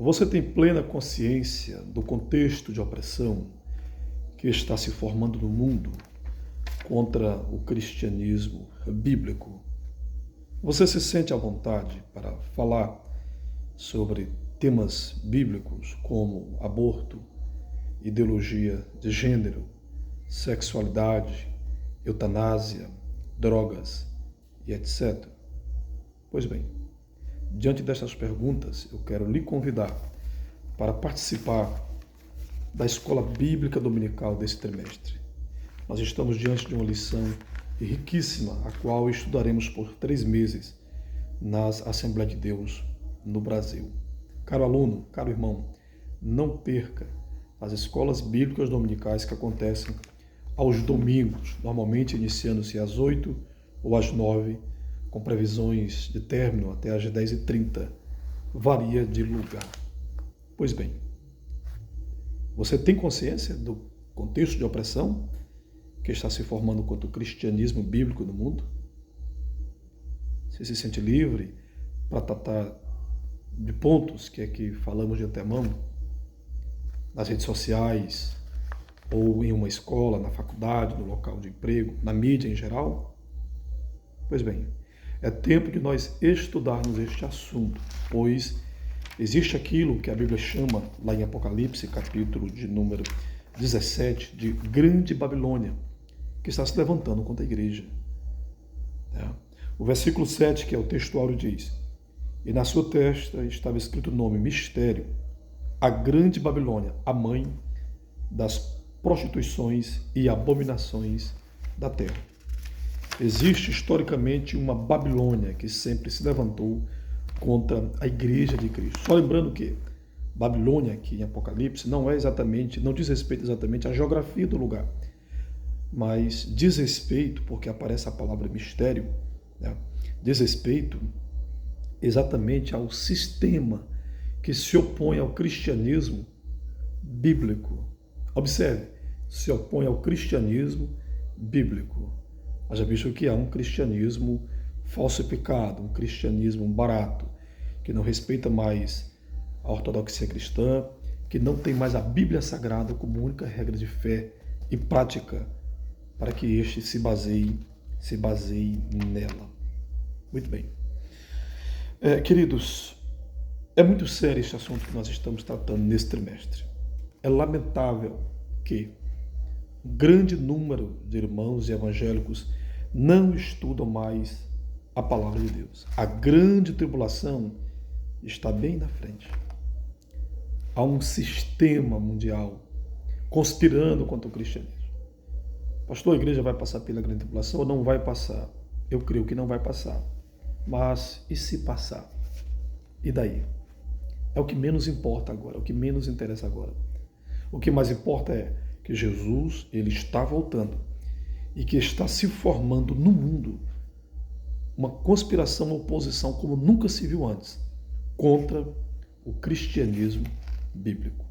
Você tem plena consciência do contexto de opressão que está se formando no mundo contra o cristianismo bíblico? Você se sente à vontade para falar sobre temas bíblicos como aborto, ideologia de gênero, sexualidade, eutanásia, drogas e etc? Pois bem, diante destas perguntas, eu quero lhe convidar para participar da Escola Bíblica Dominical desse trimestre. Nós estamos diante de uma lição riquíssima, a qual estudaremos por 3 meses nas Assembleias de Deus no Brasil. Caro aluno, caro irmão, não perca as escolas bíblicas dominicais que acontecem aos domingos, normalmente iniciando-se às 8 ou às 9, com previsões de término até às 10h30. Varia de lugar. Pois bem, você tem consciência do contexto de opressão que está se formando contra o cristianismo bíblico no mundo? Você se sente livre para tratar de pontos que aqui falamos de antemão, nas redes sociais, ou em uma escola, na faculdade, no local de emprego, na mídia em geral? Pois bem, é tempo de nós estudarmos este assunto, pois existe aquilo que a Bíblia chama, lá em Apocalipse, capítulo de número 17, de Grande Babilônia, que está se levantando contra a igreja. O versículo 7, que é o textuário, diz: e na sua testa estava escrito o nome, mistério, a Grande Babilônia, a mãe das prostituições e abominações da terra. Existe historicamente uma Babilônia que sempre se levantou contra a igreja de Cristo. Só lembrando que Babilônia, aqui em Apocalipse, não diz respeito exatamente à geografia do lugar, mas diz respeito, porque aparece a palavra mistério, diz respeito exatamente ao sistema que se opõe ao cristianismo bíblico. Observe, se opõe ao cristianismo bíblico. Haja visto que há um cristianismo falsificado, um cristianismo barato, que não respeita mais a ortodoxia cristã, que não tem mais a Bíblia Sagrada como única regra de fé e prática para que este se baseie nela. Muito bem. Queridos, é muito sério este assunto que nós estamos tratando nesse trimestre. É lamentável que um grande número de irmãos evangélicos não estudam mais a palavra de Deus. A grande tribulação está bem na frente. Há um sistema mundial conspirando contra o cristianismo. Pastor, a igreja vai passar pela grande tribulação ou não vai passar? Eu creio que não vai passar. Mas e se passar? E daí? É o que menos importa agora, é o que menos interessa agora. O que mais importa é que Jesus, ele está voltando e que está se formando no mundo uma conspiração, uma oposição como nunca se viu antes contra o cristianismo bíblico.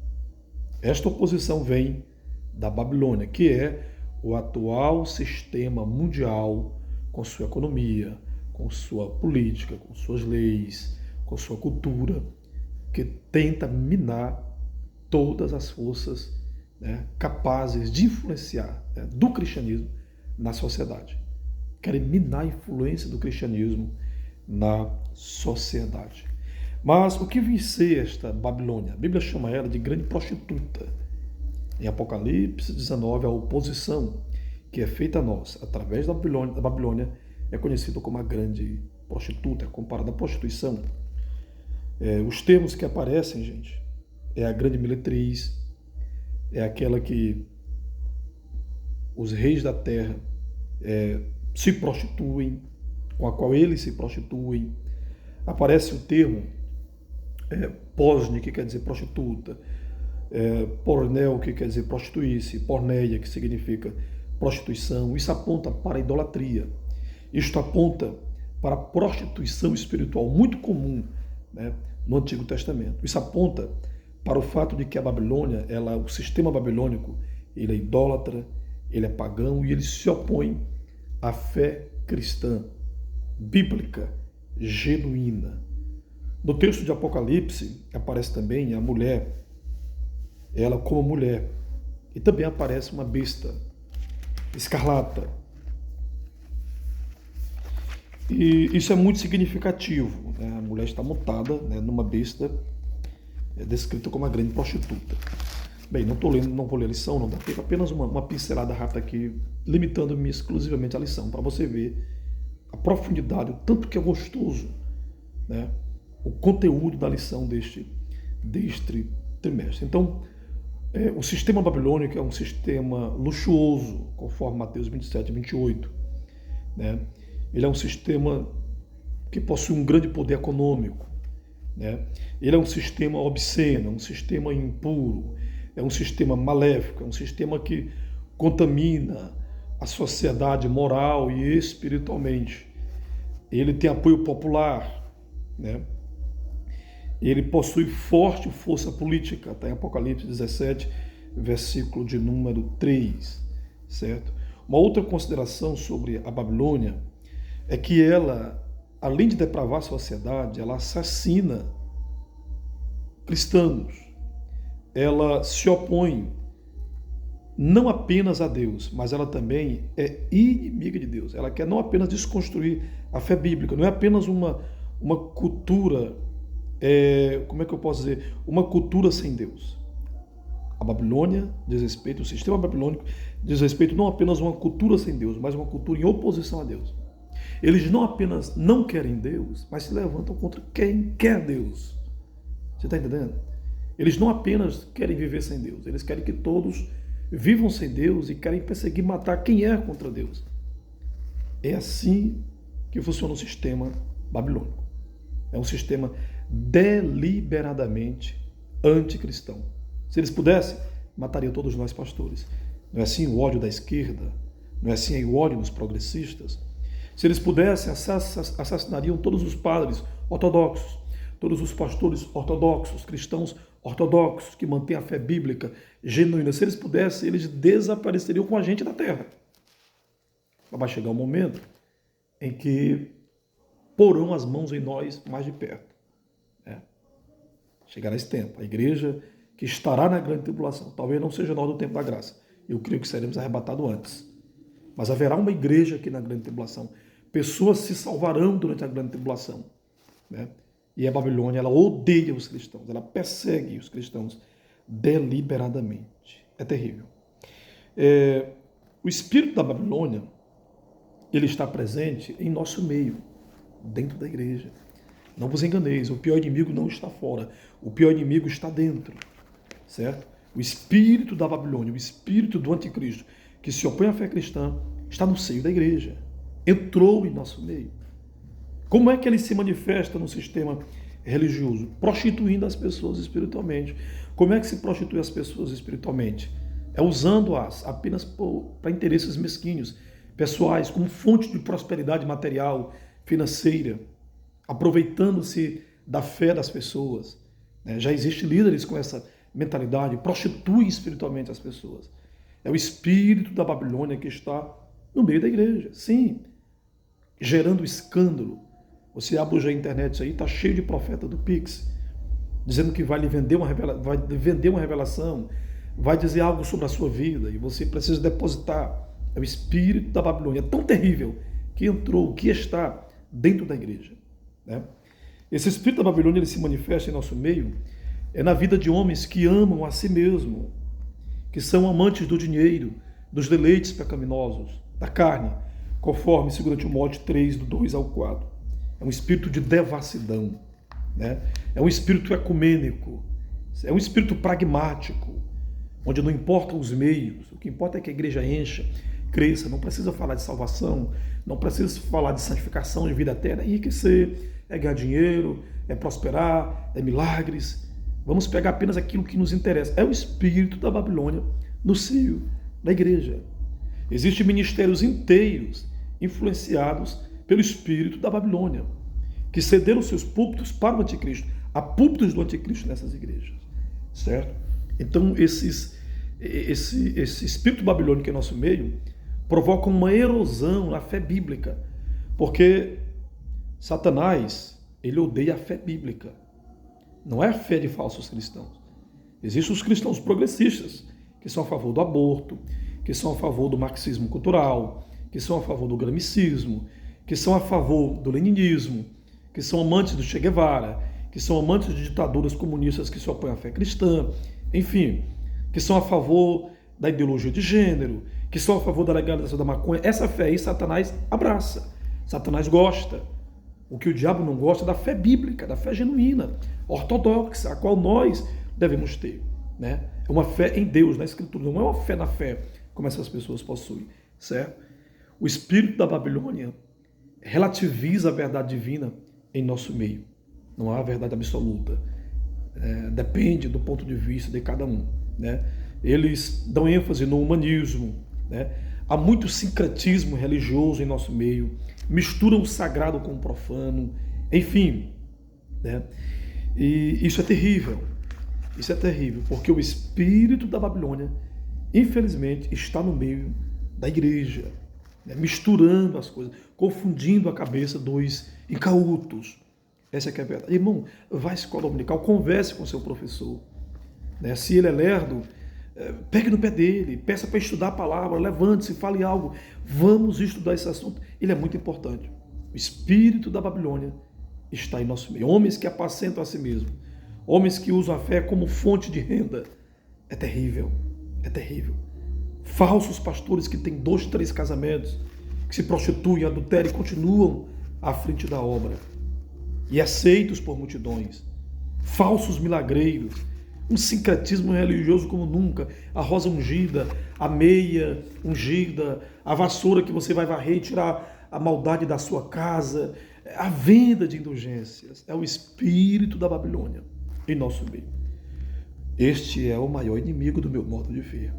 Esta oposição vem da Babilônia, que é o atual sistema mundial com sua economia, com sua política, com suas leis, com sua cultura, que tenta minar todas as forças capazes de influenciar do cristianismo na sociedade. Querem minar a influência do cristianismo na sociedade. Mas o que vem ser esta Babilônia? A Bíblia chama ela de grande prostituta. Em Apocalipse 19, a oposição que é feita a nós através da Babilônia é conhecida como a grande prostituta, é comparada à prostituição. Os termos que aparecem, gente, é a grande meretriz, é aquela que os reis da terra se prostituem, com a qual eles se prostituem. Aparece o termo posne, que quer dizer prostituta, pornel, que quer dizer prostituir-se, porneia, que significa prostituição. Isso aponta para a idolatria. Isto aponta para a prostituição espiritual, muito comum no Antigo Testamento. Isso aponta para o fato de que a Babilônia, o sistema babilônico, ele é idólatra, ele é pagão e ele se opõe à fé cristã, bíblica, genuína. No texto de Apocalipse aparece também a mulher, ela como mulher, e também aparece uma besta escarlata. E isso é muito significativo, né? A mulher está montada, né, numa besta descrita como uma grande prostituta. Bem, não vou ler a lição, não dá tempo, apenas uma pincelada rápida aqui, limitando-me exclusivamente à lição, para você ver a profundidade, o tanto que é gostoso, né, o conteúdo da lição deste trimestre. Então, o sistema babilônico é um sistema luxuoso, conforme Mateus 27 e 28. Né? Ele é um sistema que possui um grande poder econômico. Né? Ele é um sistema obsceno, um sistema impuro, é um sistema maléfico, é um sistema que contamina a sociedade moral e espiritualmente. Ele tem apoio popular, né? Ele possui forte força política, está em Apocalipse 17, versículo de número 3, certo? Uma outra consideração sobre a Babilônia é que ela, além de depravar a sociedade, ela assassina cristãos. Ela se opõe não apenas a Deus, mas ela também é inimiga de Deus. Ela quer não apenas desconstruir a fé bíblica, não é apenas uma cultura, como é que eu posso dizer? Uma cultura sem Deus. A Babilônia diz respeito, o sistema babilônico diz respeito não apenas a uma cultura sem Deus, mas uma cultura em oposição a Deus. Eles não apenas não querem Deus, mas se levantam contra quem quer Deus. Você está entendendo? Eles não apenas querem viver sem Deus, eles querem que todos vivam sem Deus e querem perseguir, matar quem é contra Deus. É assim que funciona o sistema babilônico. É um sistema deliberadamente anticristão. Se eles pudessem, matariam todos nós pastores. Não é assim o ódio da esquerda? Não é assim o ódio dos progressistas? Se eles pudessem, assassinariam todos os padres ortodoxos, todos os pastores ortodoxos, cristãos ortodoxos, que mantêm a fé bíblica genuína. Se eles pudessem, eles desapareceriam com a gente da terra. Mas vai chegar um momento em que porão as mãos em nós mais de perto. Chegará esse tempo. A igreja que estará na grande tribulação, talvez não seja nós do tempo da graça. Eu creio que seremos arrebatados antes. Mas haverá uma igreja aqui na grande tribulação. Pessoas se salvarão durante a grande tribulação. Né? E a Babilônia, ela odeia os cristãos, ela persegue os cristãos deliberadamente. É terrível. O espírito da Babilônia, ele está presente em nosso meio, dentro da igreja. Não vos enganeis, o pior inimigo não está fora, o pior inimigo está dentro, certo? O espírito da Babilônia, o espírito do anticristo, que se opõe à fé cristã, está no seio da igreja, entrou em nosso meio. Como é que ele se manifesta no sistema religioso? Prostituindo as pessoas espiritualmente. Como é que se prostitui as pessoas espiritualmente? É usando-as apenas para interesses mesquinhos, pessoais, como fonte de prosperidade material, financeira, aproveitando-se da fé das pessoas. Já existem líderes com essa mentalidade, prostituem espiritualmente as pessoas. É o espírito da Babilônia que está no meio da igreja, sim, gerando escândalo. Você abre hoje a internet, isso aí está cheio de profeta do Pix, dizendo que vai vender uma revelação, vai dizer algo sobre a sua vida e você precisa depositar. É o espírito da Babilônia, é tão terrível que entrou, que está dentro da igreja. Né? Esse espírito da Babilônia, ele se manifesta em nosso meio na vida de homens que amam a si mesmo, que são amantes do dinheiro, dos deleites pecaminosos, da carne, conforme 2 Timóteo 3, do 2 ao 4. É um espírito de devassidão, né? É um espírito ecumênico, é um espírito pragmático, onde não importam os meios, o que importa é que a igreja encha, cresça, não precisa falar de salvação, não precisa falar de santificação de vida eterna, é enriquecer, é ganhar dinheiro, é prosperar, é milagres. Vamos pegar apenas aquilo que nos interessa. É o espírito da Babilônia no seio da igreja. Existem ministérios inteiros influenciados pelo espírito da Babilônia, que cederam seus púlpitos para o anticristo. Há púlpitos do anticristo nessas igrejas, certo? Então, esse espírito babilônico em nosso meio provoca uma erosão na fé bíblica, porque Satanás, ele odeia a fé bíblica. Não é a fé de falsos cristãos. Existem os cristãos progressistas, que são a favor do aborto, que são a favor do marxismo cultural, que são a favor do gramicismo, que são a favor do leninismo, que são amantes do Che Guevara, que são amantes de ditaduras comunistas que se opõem à fé cristã, enfim, que são a favor da ideologia de gênero, que são a favor da legalização da maconha. Essa fé aí Satanás abraça, Satanás gosta. O que o diabo não gosta é da fé bíblica, da fé genuína, ortodoxa, a qual nós devemos ter, né? É uma fé em Deus, na Escritura, não é uma fé na fé, como essas pessoas possuem, certo? O espírito da Babilônia relativiza a verdade divina em nosso meio. Não há verdade absoluta. Depende do ponto de vista de cada um, né? Eles dão ênfase no humanismo, né? Há muito sincretismo religioso em nosso meio, misturam o sagrado com o profano, enfim, né? E isso é terrível. Isso é terrível, porque o espírito da Babilônia, infelizmente, está no meio da igreja, né? Misturando as coisas, confundindo a cabeça dos incautos. Essa é que é a verdade. Irmão, vá à escola dominical, converse com seu professor, né? Se ele é lerdo, pegue no pé dele, peça para estudar a palavra, levante-se, fale algo. Vamos estudar esse assunto. Ele é muito importante. O espírito da Babilônia está em nosso meio. Homens que apacentam a si mesmos, homens que usam a fé como fonte de renda. É terrível, é terrível. Falsos pastores que têm 2, 3 casamentos, que se prostituem, adulteram e continuam à frente da obra, e aceitos por multidões. Falsos milagreiros, um sincretismo religioso como nunca, a rosa ungida, a meia ungida, a vassoura que você vai varrer e tirar a maldade da sua casa, a venda de indulgências. É o espírito da Babilônia em nosso meio. Este é o maior inimigo do meu modo de ver.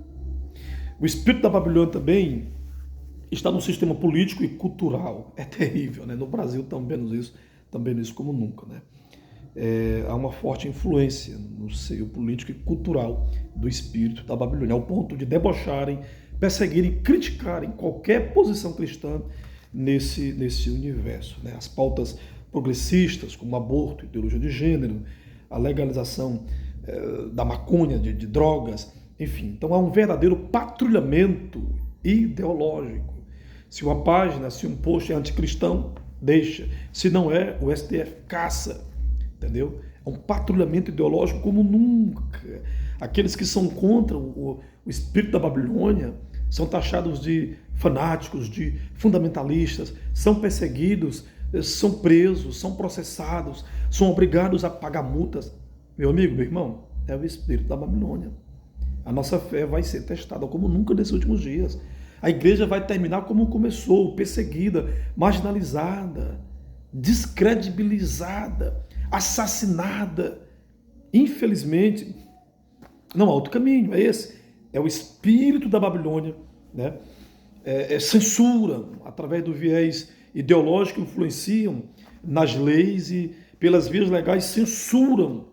O espírito da Babilônia também está no sistema político e cultural. É terrível, né? No Brasil também isso como nunca, né? Há uma forte influência no seio político e cultural do espírito da Babilônia, ao ponto de debocharem, perseguirem, criticarem qualquer posição cristã nesse universo, né? As pautas progressistas, como aborto, ideologia de gênero, a legalização da maconha, de drogas, enfim. Então há um verdadeiro patrulhamento ideológico. Se uma página, se um post é anticristão, deixa. Se não é, o STF caça. Entendeu? É um patrulhamento ideológico como nunca. Aqueles que são contra o espírito da Babilônia são taxados de fanáticos, de fundamentalistas, são perseguidos, são presos, são processados, são obrigados a pagar multas. Meu amigo, meu irmão, é o espírito da Babilônia. A nossa fé vai ser testada como nunca nesses últimos dias. A igreja vai terminar como começou, perseguida, marginalizada, descredibilizada, assassinada. Infelizmente, não há outro caminho, é esse. É o espírito da Babilônia, né? Censura, através do viés ideológico, influenciam nas leis e pelas vias legais censuram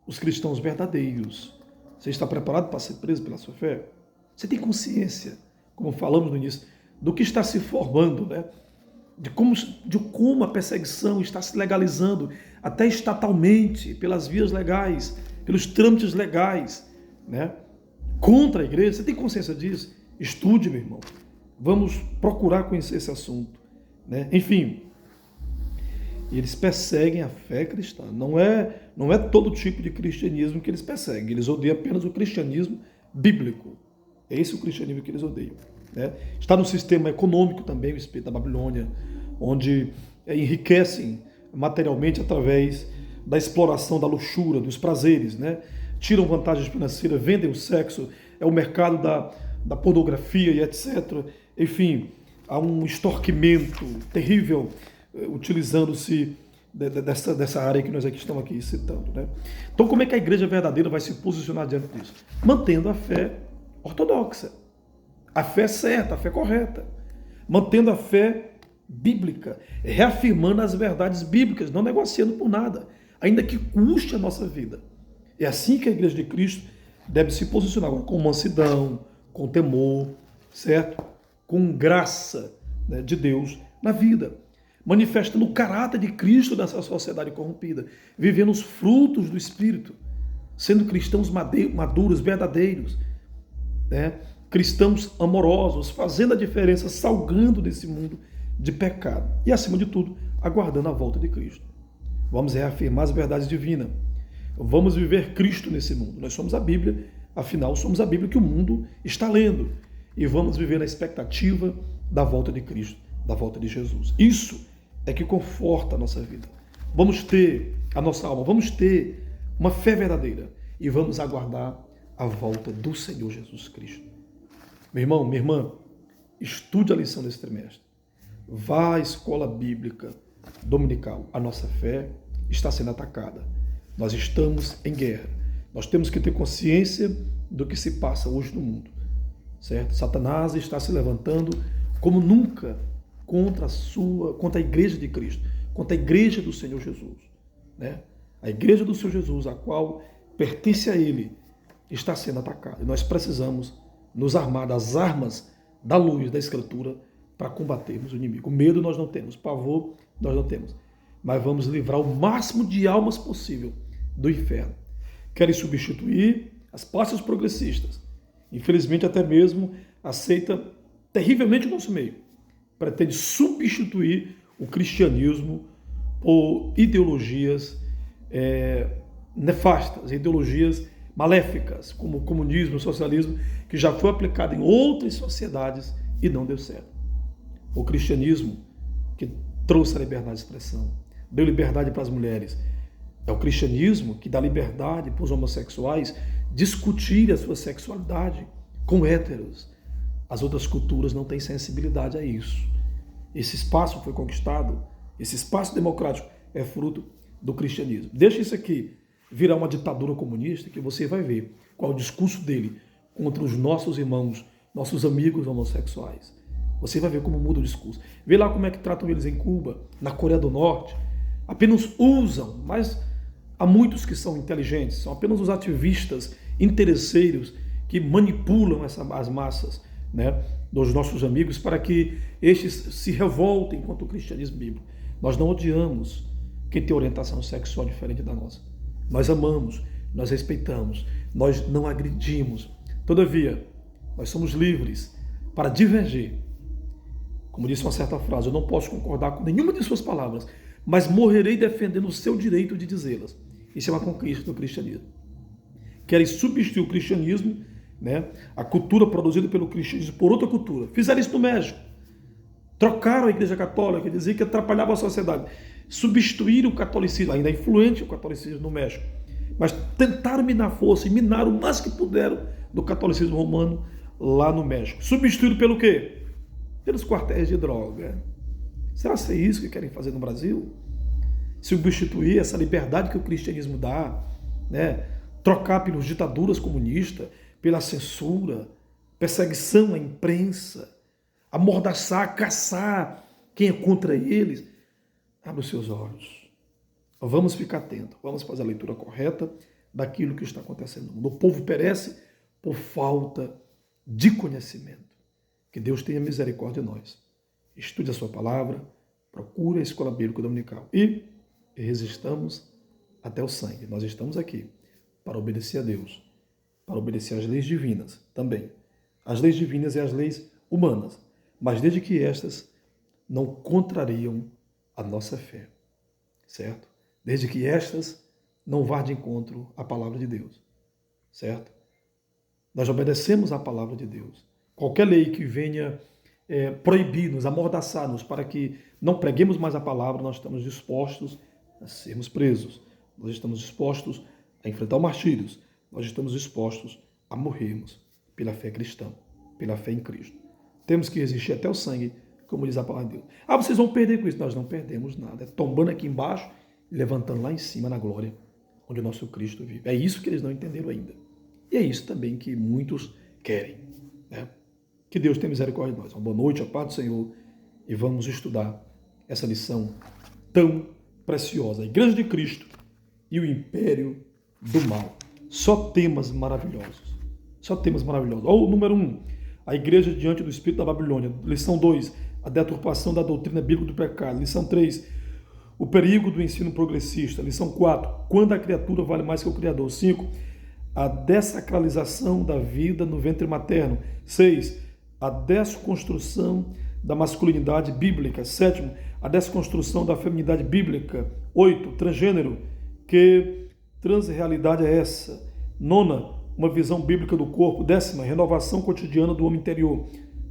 os cristãos verdadeiros. Você está preparado para ser preso pela sua fé? Você tem consciência, como falamos no início, do que está se formando, né? De como a perseguição está se legalizando, até estatalmente, pelas vias legais, pelos trâmites legais, né? Contra a igreja. Você tem consciência disso? Estude, meu irmão. Vamos procurar conhecer esse assunto, né? Enfim, eles perseguem a fé cristã. Não é todo tipo de cristianismo que eles perseguem. Eles odeiam apenas o cristianismo bíblico. É esse o cristianismo que eles odeiam, né? Está no sistema econômico também, o espírito da Babilônia, onde enriquecem materialmente através da exploração da luxúria, dos prazeres, né? Tiram vantagens financeiras, vendem o sexo, é o mercado da pornografia e etc. Enfim, há um extorquimento terrível utilizando-se dessa área que nós aqui estamos aqui citando, né? Então, como é que a igreja verdadeira vai se posicionar diante disso? Mantendo a fé ortodoxa, a fé certa, a fé correta, mantendo a fé bíblica, reafirmando as verdades bíblicas, não negociando por nada, ainda que custe a nossa vida. É assim que a igreja de Cristo deve se posicionar, agora, com mansidão, com temor, certo? Com graça, né, de Deus na vida. manifestando o caráter de Cristo nessa sociedade corrompida, vivendo os frutos do Espírito, sendo cristãos maduros, verdadeiros, né? Cristãos amorosos, fazendo a diferença, salgando desse mundo de pecado e, acima de tudo, aguardando a volta de Cristo. Vamos reafirmar as verdades divinas. Vamos viver Cristo nesse mundo. Nós somos a Bíblia, afinal, somos a Bíblia que o mundo está lendo. E vamos viver na expectativa da volta de Cristo, da volta de Jesus. Isso é que conforta a nossa vida. Vamos ter a nossa alma, vamos ter uma fé verdadeira e vamos aguardar a volta do Senhor Jesus Cristo. Meu irmão, minha irmã, estude a lição desse trimestre. Vá à escola bíblica dominical. A nossa fé está sendo atacada. Nós estamos em guerra. Nós temos que ter consciência do que se passa hoje no mundo. Certo? Satanás está se levantando como nunca contra a igreja de Cristo, contra a igreja do Senhor Jesus. Né? A igreja do Senhor Jesus, a qual pertence a Ele, está sendo atacada. E nós precisamos nos armar das armas da luz da Escritura para combatermos o inimigo. Medo nós não temos, pavor nós não temos, mas vamos livrar o máximo de almas possível do inferno. Querem substituir as pastas progressistas. Infelizmente, até mesmo aceita terrivelmente o nosso meio. Pretende substituir o cristianismo por ideologias nefastas, ideologias maléficas, como o comunismo, o socialismo, que já foi aplicado em outras sociedades e não deu certo. O cristianismo que trouxe a liberdade de expressão, deu liberdade para as mulheres. É o cristianismo que dá liberdade para os homossexuais discutir a sua sexualidade com héteros. As outras culturas não têm sensibilidade a isso. Esse espaço foi conquistado, esse espaço democrático é fruto do cristianismo. Deixa isso aqui virar uma ditadura comunista que você vai ver qual é o discurso dele contra os nossos irmãos, nossos amigos homossexuais. Você vai ver como muda o discurso. Vê lá como é que tratam eles em Cuba, na Coreia do Norte. Apenas usam, mas há muitos que são inteligentes, são apenas os ativistas interesseiros que manipulam as massas, né, dos nossos amigos para que estes se revoltem contra o cristianismo bíblico. Nós não odiamos quem tem orientação sexual diferente da nossa. Nós amamos, nós respeitamos, nós não agredimos. Todavia, nós somos livres para divergir. Como disse uma certa frase, eu não posso concordar com nenhuma de suas palavras, mas morrerei defendendo o seu direito de dizê-las. Isso é uma conquista do cristianismo. Querem substituir o cristianismo, né, a cultura produzida pelo cristianismo, por outra cultura. Fizeram isso no México. Trocaram a igreja católica, dizia que atrapalhava a sociedade. Substituíram o catolicismo, ainda é influente o catolicismo no México, mas tentaram minar força e minaram o mais que puderam do catolicismo romano lá no México. Substituíram pelo quê? Pelos quartéis de droga. Será que é isso que querem fazer no Brasil? Substituir essa liberdade que o cristianismo dá, né? Trocar pelas ditaduras comunistas, pela censura, perseguição à imprensa, amordaçar, caçar quem é contra eles. Abra os seus olhos. Vamos ficar atentos, vamos fazer a leitura correta daquilo que está acontecendo no mundo. O povo perece por falta de conhecimento. Que Deus tenha misericórdia de nós. Estude a sua palavra, procure a escola bíblica dominical e resistamos até o sangue. Nós estamos aqui para obedecer a Deus, para obedecer às leis divinas também. As leis divinas e as leis humanas, mas desde que estas não contrariam a nossa fé, certo? Desde que estas não vá de encontro à palavra de Deus, certo? Nós obedecemos à palavra de Deus. Qualquer lei que venha proibir-nos, amordaçar-nos para que não preguemos mais a palavra, nós estamos dispostos a sermos presos. Nós estamos dispostos a enfrentar martírios. Nós estamos dispostos a morrermos pela fé cristã, pela fé em Cristo. Temos que resistir até o sangue, como diz a palavra de Deus. Ah, vocês vão perder com isso. Nós não perdemos nada. É tombando aqui embaixo e levantando lá em cima na glória, onde o nosso Cristo vive. É isso que eles não entenderam ainda. E é isso também que muitos querem, né? Que Deus tenha misericórdia de nós. Uma boa noite, a paz do Senhor. E vamos estudar essa lição tão preciosa. A Igreja de Cristo e o Império do Mal. Só temas maravilhosos. Só temas maravilhosos. Ó, o número 1. a igreja diante do espírito da Babilônia. Lição 2, a deturpação da doutrina bíblica do pecado. Lição 3, o perigo do ensino progressista. Lição 4, quando a criatura vale mais que o Criador. 5, a dessacralização da vida no ventre materno. 6, a desconstrução da masculinidade bíblica. 7, a desconstrução da feminidade bíblica. 8, transgênero. Que transrealidade é essa? 9, uma visão bíblica do corpo. 10ª, renovação cotidiana do homem interior.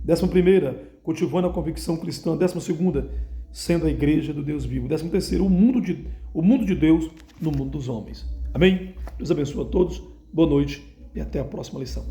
11ª, cultivando a convicção cristã. 12ª, sendo a igreja do Deus vivo. 13º, o mundo de Deus no mundo dos homens. Amém? Deus abençoe a todos, boa noite e até a próxima lição.